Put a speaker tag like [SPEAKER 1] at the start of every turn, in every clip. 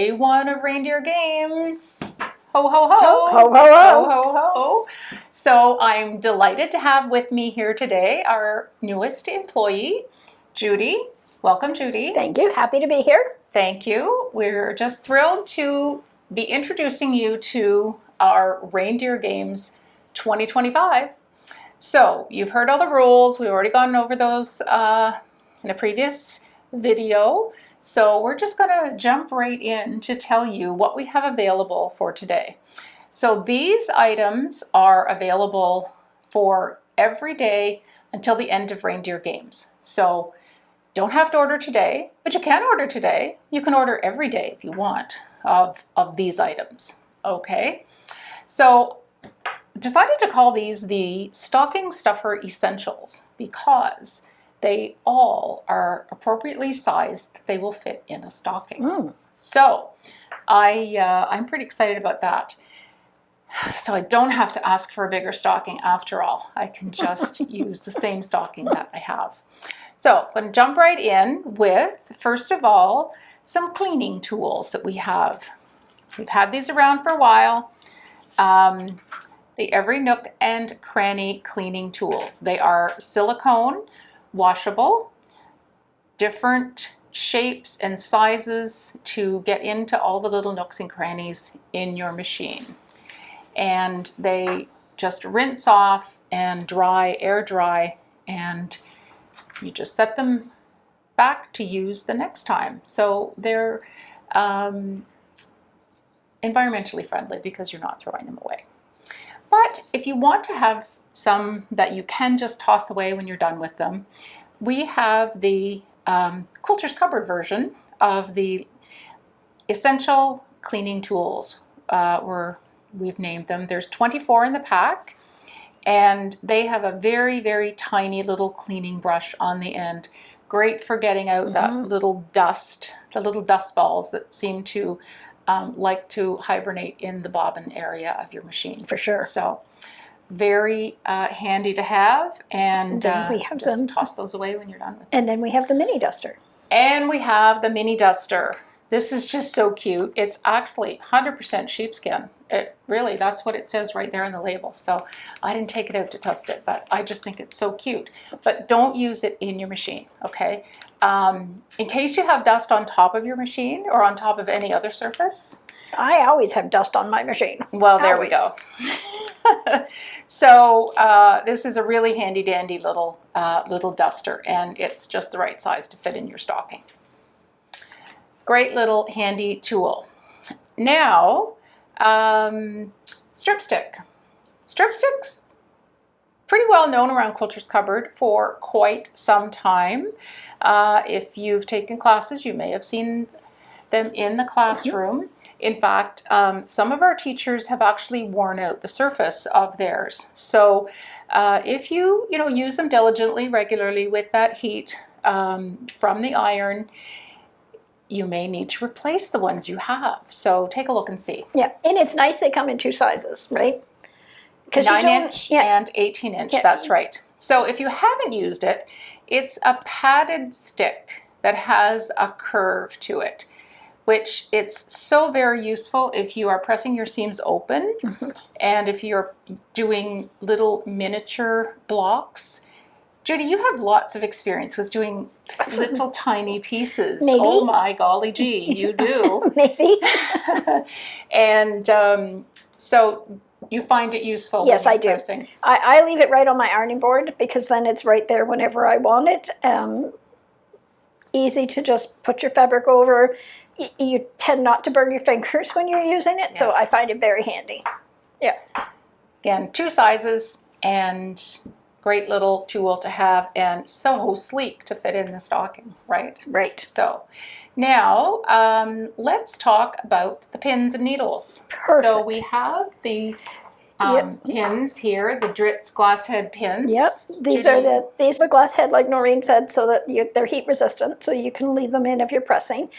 [SPEAKER 1] day one of Reindeer Games. Ho, ho, ho.
[SPEAKER 2] Ho, ho, ho.
[SPEAKER 1] Ho, ho, ho. So I'm delighted to have with me here today our newest employee, Judy. Welcome, Judy.
[SPEAKER 2] Thank you. Happy to be here.
[SPEAKER 1] Thank you. We're just thrilled to be introducing you to our Reindeer Games 2025. So you've heard all the rules. We've already gone over those in a previous video. So we're just going to jump right in to tell you what we have available for today. So these items are available for every day until the end of Reindeer Games. So don't have to order today, but you can order today. You can order every day if you want of these items. Okay, so decided to call these the Stocking Stuffer Essentials because they all are appropriately sized. They will fit in a stocking. So I'm pretty excited about that. So I don't have to ask for a bigger stocking after all. I can just use the same stocking that I have. So I'm going to jump right in with, first of all, some cleaning tools that we have. We've had these around for a while. The Every Nook and Cranny cleaning tools. They are silicone, washable, different shapes and sizes to get into all the little nooks and crannies in your machine. And they just rinse off and dry, air dry, and you just set them back to use the next time. So they're environmentally friendly because you're not throwing them away. But if you want to have some that you can just toss away when you're done with them, we have the Quilter's Cupboard version of the Essential Cleaning Tools. We've named them. There's 24 in the pack, and they have a very, very tiny little cleaning brush on the end. Great for getting out that little dust, the little dust balls that seem to like to hibernate in the bobbin area of your machine.
[SPEAKER 2] For sure.
[SPEAKER 1] So very handy to have, and
[SPEAKER 2] we have
[SPEAKER 1] just
[SPEAKER 2] them.
[SPEAKER 1] toss those away when you're done with them.
[SPEAKER 2] And then we have the mini duster.
[SPEAKER 1] And we have the mini duster. This is just so cute. It's actually 100% sheepskin. It really, that's what it says right there on the label. So I didn't take it out to test it, but I just think it's so cute. But don't use it in your machine, okay? In case you have dust on top of your machine or on top of any other surface.
[SPEAKER 2] I always have dust on my machine.
[SPEAKER 1] Well, there we go. So this is a really handy dandy little duster, and it's just the right size to fit in your stocking. Great little handy tool. Now, Stripstick. Stripsticks, pretty well known around Quilter's Cupboard for quite some time. If you've taken classes, you may have seen them in the classroom. In fact, some of our teachers have actually worn out the surface of theirs. So if you use them diligently, regularly with that heat from the iron, you may need to replace the ones you have. So take a look and see.
[SPEAKER 2] Yeah, and it's nice they come in two sizes, right?
[SPEAKER 1] 9-inch and 18-inch, that's right. So if you haven't used it, it's a padded stick that has a curve to it, which it's so very useful if you are pressing your seams open and if you're doing little miniature blocks. Judy, you have lots of experience with doing little tiny pieces.
[SPEAKER 2] Maybe.
[SPEAKER 1] Oh my golly gee, you do.
[SPEAKER 2] Maybe.
[SPEAKER 1] And so you find it useful?
[SPEAKER 2] Yes, I do.
[SPEAKER 1] Pressing.
[SPEAKER 2] I leave it right on my ironing board because then it's right there whenever I want it. Easy to just put your fabric over. You tend not to burn your fingers when you're using it, so I find it very handy. Yeah.
[SPEAKER 1] Again, two sizes, and great little tool to have, and so sleek to fit in the stocking, right?
[SPEAKER 2] Right.
[SPEAKER 1] So now let's talk about the pins and needles.
[SPEAKER 2] Perfect.
[SPEAKER 1] So we have the pins here, the Dritz glass head pins.
[SPEAKER 2] Yep, these are the glass head, like Noreen said, so that they're heat resistant, so you can leave them in if you're pressing.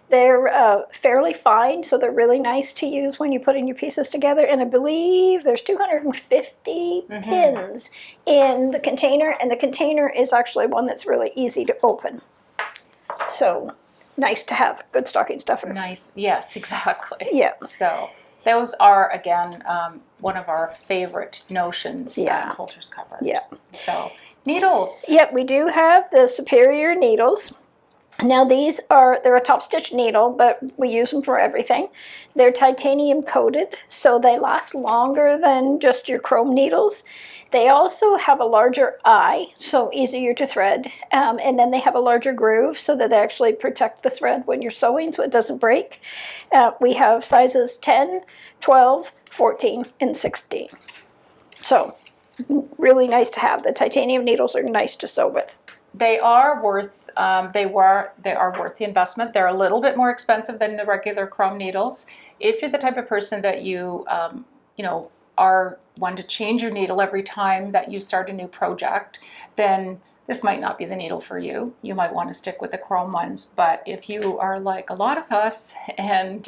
[SPEAKER 2] They're fairly fine, so they're really nice to use when you put in your pieces together. And I believe there's 250 pins in the container, and the container is actually one that's really easy to open. So nice to have. Good stocking stuffer.
[SPEAKER 1] Nice. Yes, exactly.
[SPEAKER 2] Yeah.
[SPEAKER 1] So those are, again, one of our favorite notions
[SPEAKER 2] Yeah.
[SPEAKER 1] at Quilters Covered.
[SPEAKER 2] Yeah.
[SPEAKER 1] So needles.
[SPEAKER 2] Yep, we do have the Superior needles. Now they're a top stitch needle, but we use them for everything. They're titanium coated, so they last longer than just your chrome needles. They also have a larger eye, so easier to thread. And then they have a larger groove so that they actually protect the thread when you're sewing so it doesn't break. We have sizes 10, 12, 14, and 16. So really nice to have. The titanium needles are nice to sew with.
[SPEAKER 1] They are worth they are worth the investment. They're a little bit more expensive than the regular chrome needles. If you're the type of person that you are one to change your needle every time that you start a new project, then this might not be the needle for you. You might want to stick with the chrome ones. But if you are like a lot of us and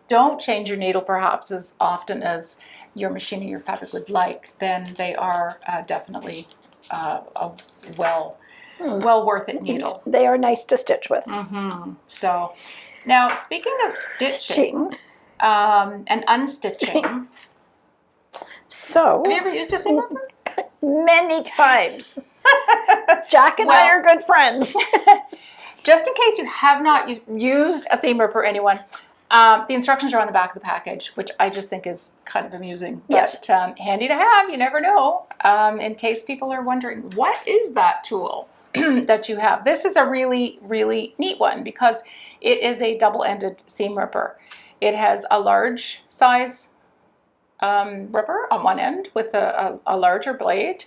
[SPEAKER 1] don't change your needle perhaps as often as your machine or your fabric would like, then they are definitely a well worth it needle.
[SPEAKER 2] They are nice to stitch with.
[SPEAKER 1] So now, speaking of stitching and unstitching,
[SPEAKER 2] so
[SPEAKER 1] have you ever used a seam ripper?
[SPEAKER 2] Many times. Jack and I are good friends.
[SPEAKER 1] Just in case you have not used a seam ripper, anyone, the instructions are on the back of the package, which I just think is kind of amusing, but handy to have. You never know. In case people are wondering, what is that tool that you have? This is a really, really neat one because it is a double-ended seam ripper. It has a large size ripper on one end with a larger blade,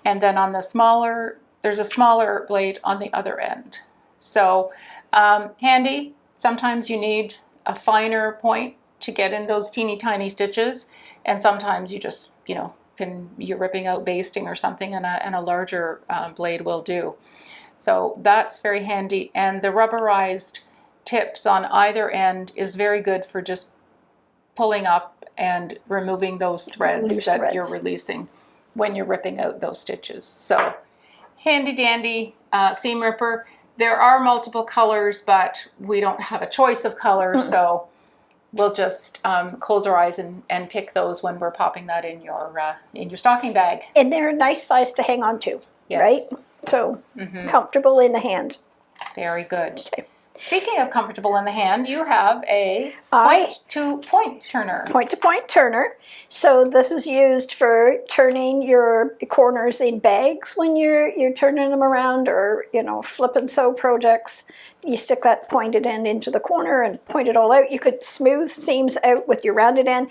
[SPEAKER 1] and then on the smaller, there's a smaller blade on the other end. So handy. Sometimes you need a finer point to get in those teeny tiny stitches, and sometimes you just, you're ripping out basting or something, and a larger blade will do. So that's very handy, and the rubberized tips on either end is very good for just pulling up and removing those threads that you're releasing when you're ripping out those stitches. So handy dandy seam ripper. There are multiple colors, but we don't have a choice of colors, so we'll just close our eyes and pick those when we're popping that in your stocking bag.
[SPEAKER 2] And they're a nice size to hang on to, right? So comfortable in the hand.
[SPEAKER 1] Very good.
[SPEAKER 2] Okay.
[SPEAKER 1] Speaking of comfortable in the hand, you have a point-to-point turner.
[SPEAKER 2] Point-to-point turner. So this is used for turning your corners in bags when you're turning them around, or flip and sew projects. You stick that pointed end into the corner and point it all out. You could smooth seams out with your rounded end.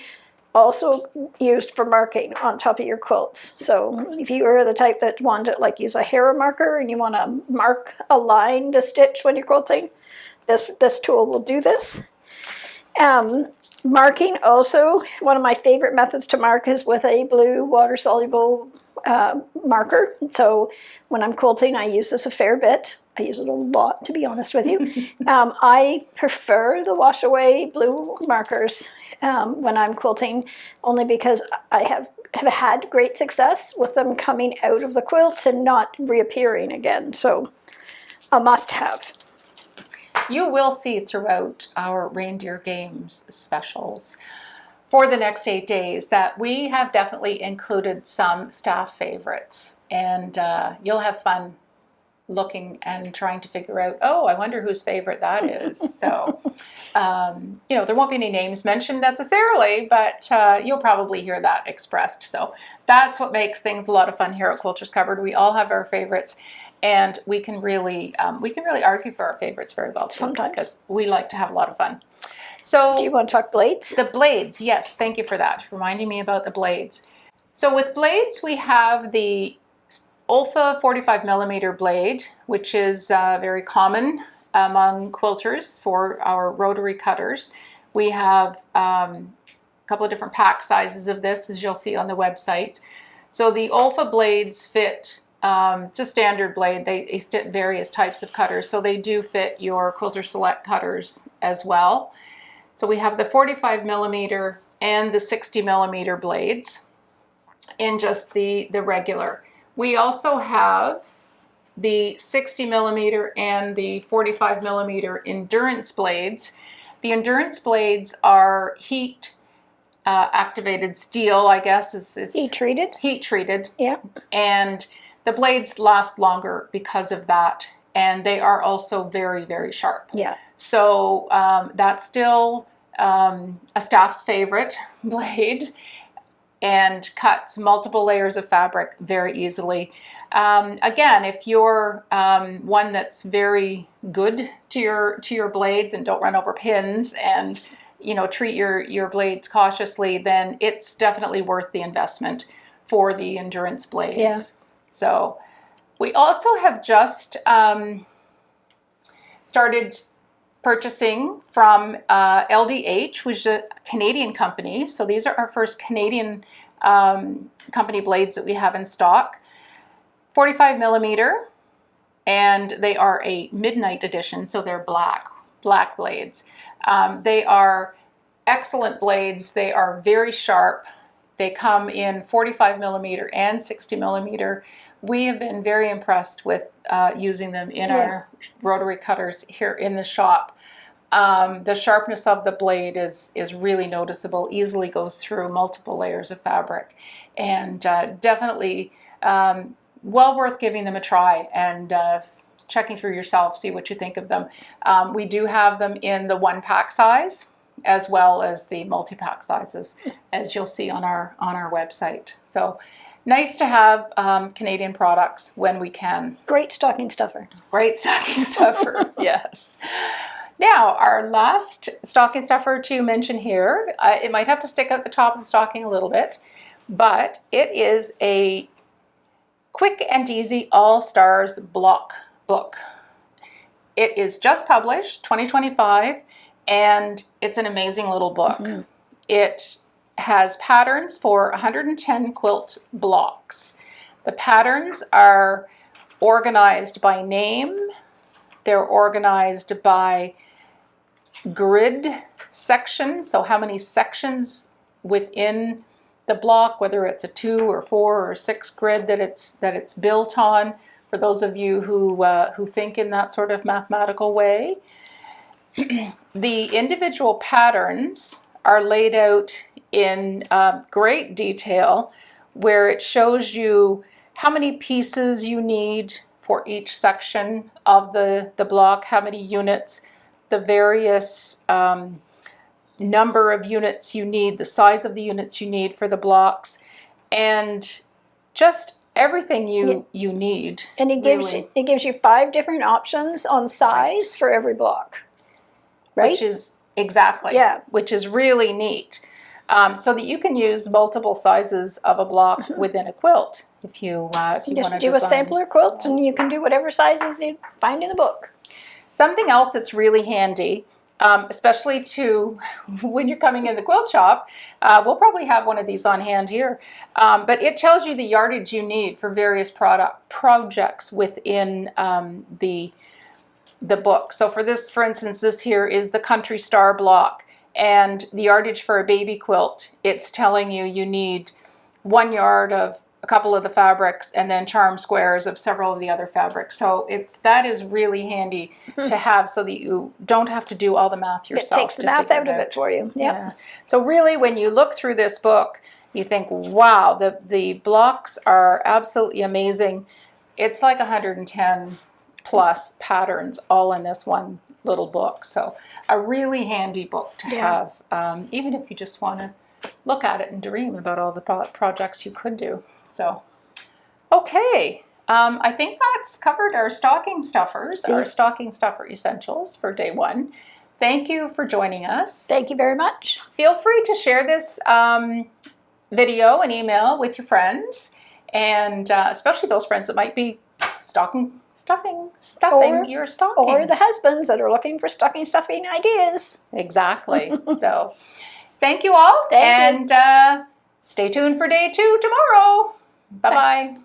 [SPEAKER 2] Also used for marking on top of your quilts. So if you are the type that want to use a hair marker and you want to mark a line to stitch when you're quilting, this tool will do this. Marking also, one of my favorite methods to mark is with a blue water-soluble marker. So when I'm quilting, I use this a fair bit. I use it a lot, to be honest with you. I prefer the wash-away blue markers when I'm quilting, only because I have had great success with them coming out of the quilt and not reappearing again. So a must-have.
[SPEAKER 1] You will see throughout our Reindeer Games specials for the next 8 days that we have definitely included some staff favorites, and you'll have fun looking and trying to figure out, oh, I wonder whose favorite that is. So, there won't be any names mentioned necessarily, but you'll probably hear that expressed. So that's what makes things a lot of fun here at Quilters Covered. We all have our favorites, and we can really argue for our favorites very well too, sometimes, because we like to have a lot of fun. So,
[SPEAKER 2] do you want to talk blades?
[SPEAKER 1] The blades, yes. Thank you for that, reminding me about the blades. So with blades, we have the Olfa 45mm blade, which is very common among quilters for our rotary cutters. We have a couple of different pack sizes of this, as you'll see on the website. So the Olfa blades fit, it's a standard blade. They fit various types of cutters, so they do fit your Quilter Select cutters as well. So we have the 45mm and the 60mm blades in just the regular. We also have the 60 millimeter and the 45 millimeter endurance blades. The endurance blades are heat activated steel, I guess. Is
[SPEAKER 2] Heat treated.
[SPEAKER 1] Heat treated.
[SPEAKER 2] Yeah.
[SPEAKER 1] And the blades last longer because of that. And they are also very, very sharp.
[SPEAKER 2] Yeah.
[SPEAKER 1] So that's still a staff's favorite blade, and cuts multiple layers of fabric very easily. Again, if you're one that's very good to your blades and don't run over pins and treat your blades cautiously, then it's definitely worth the investment for the endurance blades.
[SPEAKER 2] Yeah.
[SPEAKER 1] So we also have just started purchasing from LDH, which is a Canadian company. So these are our first Canadian company blades that we have in stock. 45 millimeter, and they are a midnight edition, so they're black blades. They are excellent blades. They are very sharp. They come in 45 millimeter and 60 millimeter. We have been very impressed with using them in our rotary cutters here in the shop. The sharpness of the blade is really noticeable, easily goes through multiple layers of fabric, and definitely well worth giving them a try and checking for yourself, see what you think of them. We do have them in the 1-pack size as well as the multi-pack sizes, as you'll see on our website. So nice to have Canadian products when we can.
[SPEAKER 2] Great stocking stuffer.
[SPEAKER 1] Great stocking stuffer, yes. Now, our last stocking stuffer to mention here, it might have to stick out the top of the stocking a little bit, but it is a quick and easy All-Stars block book. It is just published, 2025, and it's an amazing little book. Mm-hmm. It has patterns for 110 quilt blocks. The patterns are organized by name. They're organized by grid section, so how many sections within the block, whether it's a 2 or 4 or 6 grid that it's built on, for those of you who think in that sort of mathematical way. The individual patterns are laid out in great detail, where it shows you how many pieces you need for each section of the block, how many units, the various number of units you need, the size of the units you need for the blocks, and just everything you need.
[SPEAKER 2] And it gives you 5 different options on size for every block. Right?
[SPEAKER 1] Which is exactly, which is really neat. So that you can use multiple sizes of a block within a quilt if you want to
[SPEAKER 2] do a sampler quilt, and you can do whatever sizes you find in the book.
[SPEAKER 1] Something else that's really handy, especially when you're coming in the quilt shop, we'll probably have one of these on hand here, but it tells you the yardage you need for various projects within the book. So for instance, this here is the Country Star block, and the yardage for a baby quilt, it's telling you need 1 yard of a couple of the fabrics and then charm squares of several of the other fabrics. So that is really handy to have, so that you don't have to do all the math yourself.
[SPEAKER 2] It takes the math out of it for you. Yep.
[SPEAKER 1] Yeah. So really, when you look through this book, you think, wow, the blocks are absolutely amazing. It's like 110 plus patterns all in this one little book. So a really handy book to have, even if you just want to look at it and dream about all the projects you could do. So, okay, I think that's covered our stocking stuffers, our stocking stuffer essentials for day 1. Thank you for joining us.
[SPEAKER 2] Thank you very much. Feel
[SPEAKER 1] free to share this video and email with your friends, and especially those friends that might be stuffing your stocking.
[SPEAKER 2] Or the husbands that are looking for stocking stuffing ideas.
[SPEAKER 1] Exactly. So, thank you all, and stay tuned for day 2 tomorrow. Bye-bye.